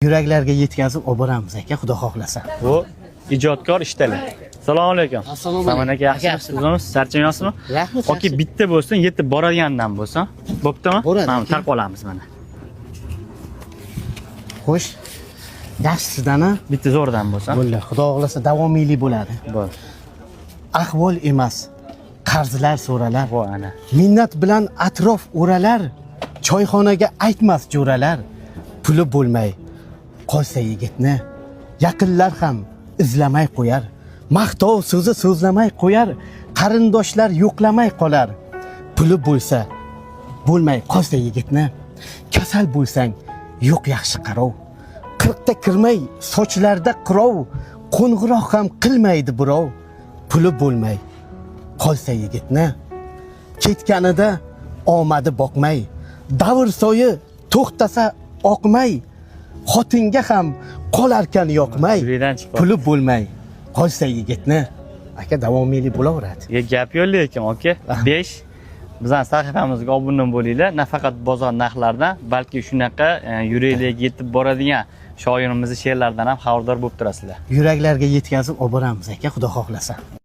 Yuraklarga yetkazib olib boramiz aka, xudo xohlasa. Bu ijodkor ishdalar. Assalomu alaykum. Assalomu aka, yaxshimisiz? O'zimiz charchamayapsizmi? Rahmat. Yoki bitta bo'lsin, yetib boradigandan bo'lsin. Bo'ptimi? Bo'ladi. Mana tarqib olamiz mana. Xo'sh. Yaxshisidan Bitta zo'rdan bo'lsin. bo'ldi. Xudo xohlasa davomiylik bo'ladi. Bo'ldi. Ahvol emas, qarzlar so'ralar. Bu ana. Minnat bilan atrof o'ralar, choyxonaga aytmas jo'ralar. Puli bo'lmay qolsa yigitni, yaqinlar ham izlamay qo'yar. Maqtov so'zi so'zlamay qo'yar, qarindoshlar yo'qlamay qolar. Puli bo'lsa bo'lmay qolsa yigitni, kasal bo'lsang yo'q yaxshi qarov. 40 ta kirmay sochlarda qirov, qo'ng'iroq ham qilmaydi birov. Puli bo'lmay qolsa yigitni, ketganida omadi boqmay, davr soyi to'xtasa oqmay, xotinga ham qolarkan yoqmay. Puli bo'lmay qolsa yigitni, aka davomiylik bo'laveradi. Gap yo'q lekin aka. 5 bizning sahifamizga obuna bo'linglar. Nafaqat bozor narxlaridan, balki shunaqa yuraklarga yetib boradigan shoirimizni she'rlaridan ham xabardor bo'lib turasizlar. Yuraklarga yetkazib olib boramiz aka, xudo xohlasa.